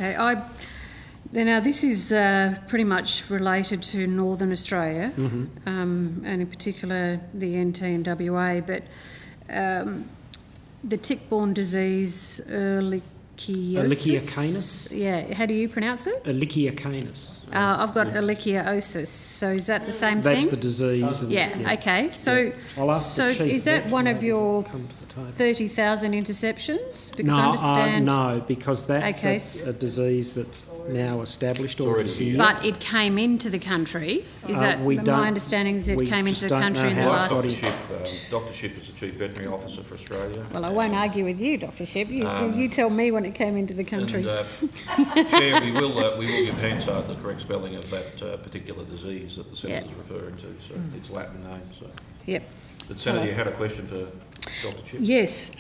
Okay, now this is pretty much related to Northern Australia, and in particular the NT and WA, but the tick-borne disease, Ehrlichiosis. Canis? Yeah, how do you pronounce it? Ehrlichia canis. I've got Ehrlichiosis. So is that the same thing? That's the disease. Okay. So, I'll ask the chief is that one of your come to the table. 30,000 interceptions? Because No, I understand. no, because that's a disease that's now established already here. But it came into the country. Is that my understanding? Is it came into the country in the last? Dr. Shipp is the Chief Veterinary Officer for Australia. Well, I won't argue with you, Dr. Shipp. You tell me when it came into the country. And, Chair, we will give Hansard the correct spelling of that particular disease that the Senator is referring to. So it's Latin name. So. Yep. But Senator, you had a question for Dr. Shipp? Yes.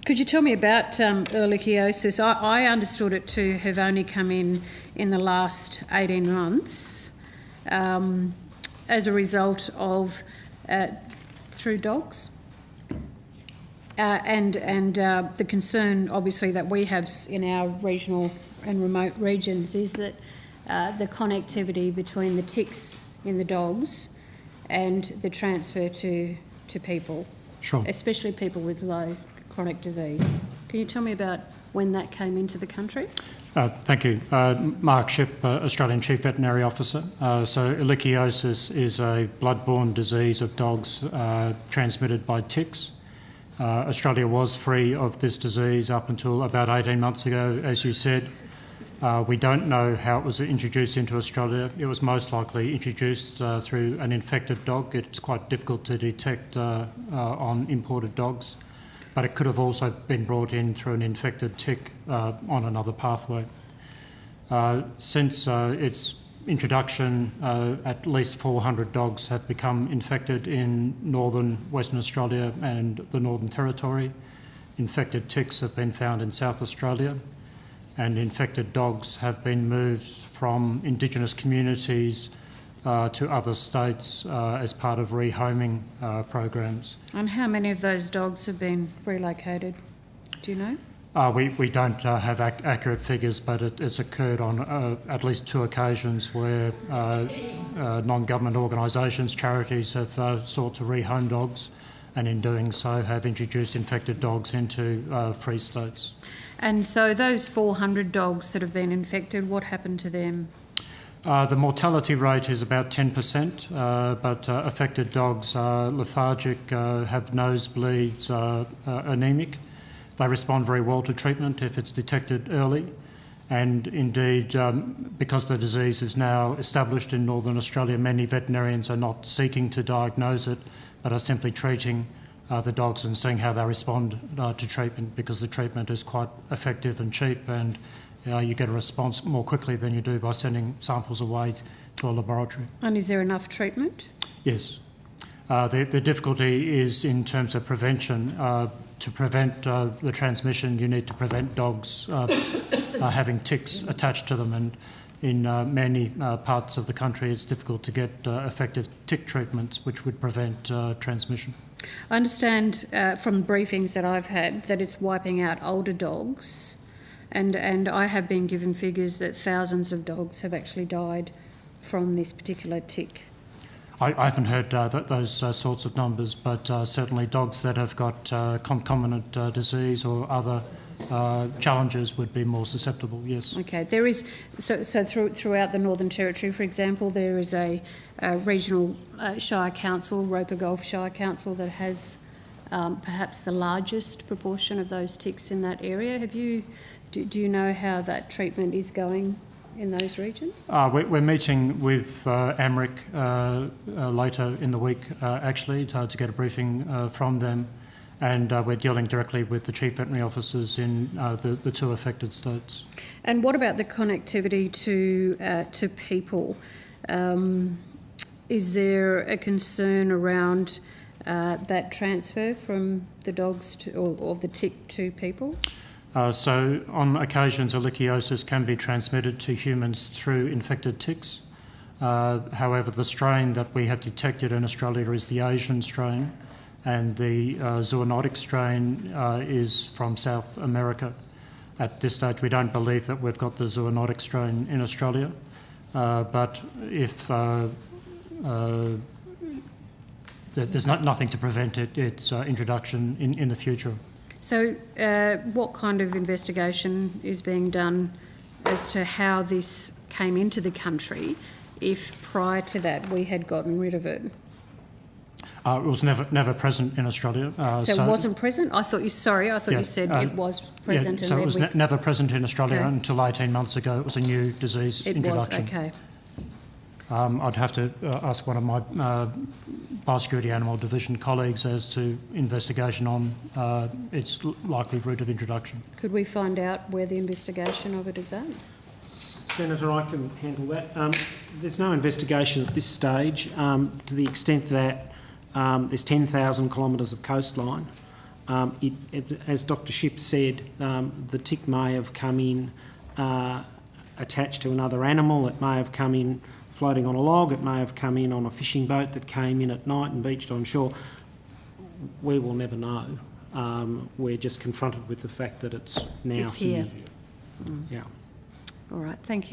Could you tell me about Ehrlichiosis? I understood it to have only come in the last 18 months as a result of through dogs. And the concern, obviously, that we have in our regional and remote regions is that the connectivity between the ticks in the dogs and the transfer to people, especially people with low chronic disease. Can you tell me about when that came into the country? Thank you. Mark Shipp, Australian Chief Veterinary Officer. So Ehrlichiosis is a blood-borne disease of dogs transmitted by ticks. Australia was free of this disease up until about 18 months ago, as you said. We don't know how it was introduced into Australia. It was most likely introduced through an infected dog. It's quite difficult to detect on imported dogs, but it could have also been brought in through an infected tick on another pathway. Since its introduction, at least 400 dogs have become infected in northern Western Australia and the Northern Territory. Infected ticks have been found in South Australia, and infected dogs have been moved from Indigenous communities to other states as part of rehoming programs. And how many of those dogs have been relocated? Do you know? We don't have accurate figures, but it's occurred on at least 2 occasions where non-government organisations, charities have sought to rehome dogs, and in doing so have introduced infected dogs into free states. And so those 400 dogs that have been infected, what happened to them? The mortality rate is about 10%, but affected dogs are lethargic, have nosebleeds, anaemic. They respond very well to treatment if it's detected early. And indeed, because the disease is now established in Northern Australia, many veterinarians are not seeking to diagnose it, but are simply treating the dogs and seeing how they respond to treatment, because the treatment is quite effective and cheap, and you get a response more quickly than you do by sending samples away to a laboratory. And is there enough treatment? Yes. The difficulty is in terms of prevention. To prevent the transmission, you need to prevent dogs having ticks attached to them, and in many parts of the country it's difficult to get effective tick treatments which would prevent transmission. I understand from briefings that I've had that it's wiping out older dogs, and I have been given figures that thousands of dogs have actually died from this particular tick. I haven't heard those sorts of numbers, but certainly dogs that have got concomitant disease or other challenges would be more susceptible, yes. Okay, there is, so throughout the Northern Territory, for example, there is a regional Shire Council, Roper Gulf Shire Council, that has perhaps the largest proportion of those ticks in that area. Do you know how that treatment is going in those regions? We're meeting with AMRRIC later in the week, actually, to get a briefing from them, and we're dealing directly with the Chief Veterinary Officers in the 2 affected states. And what about the connectivity to people? Is there a concern around that transfer from the dogs or the tick to people? So on occasions, ehrlichiosis can be transmitted to humans through infected ticks. However, the strain that we have detected in Australia is the Asian strain, and the zoonotic strain is from South America. At this stage, we don't believe that we've got the zoonotic strain in Australia, but if there's nothing to prevent its introduction in the future. So what kind of investigation is being done as to how this came into the country if prior to that we had gotten rid of it? It was never present in Australia. So it wasn't present? I thought you said it was present. Yeah, so it was never present in Australia Okay. until 18 months ago. It was a new disease introduction. It was, okay. I'd have to ask one of my Biosecurity Animal Division colleagues as to investigation on its likely route of introduction. Could we find out where the investigation of it is at? Senator, I can handle that. There's no investigation at this stage to the extent that there's 10,000 kilometres of coastline. As Dr Shipp said, the tick may have come in attached to another animal. It may have come in floating on a log. It may have come in on a fishing boat that came in at night and beached on shore. We will never know. We're just confronted with the fact that it's now It's here. Yeah. All right, thank you.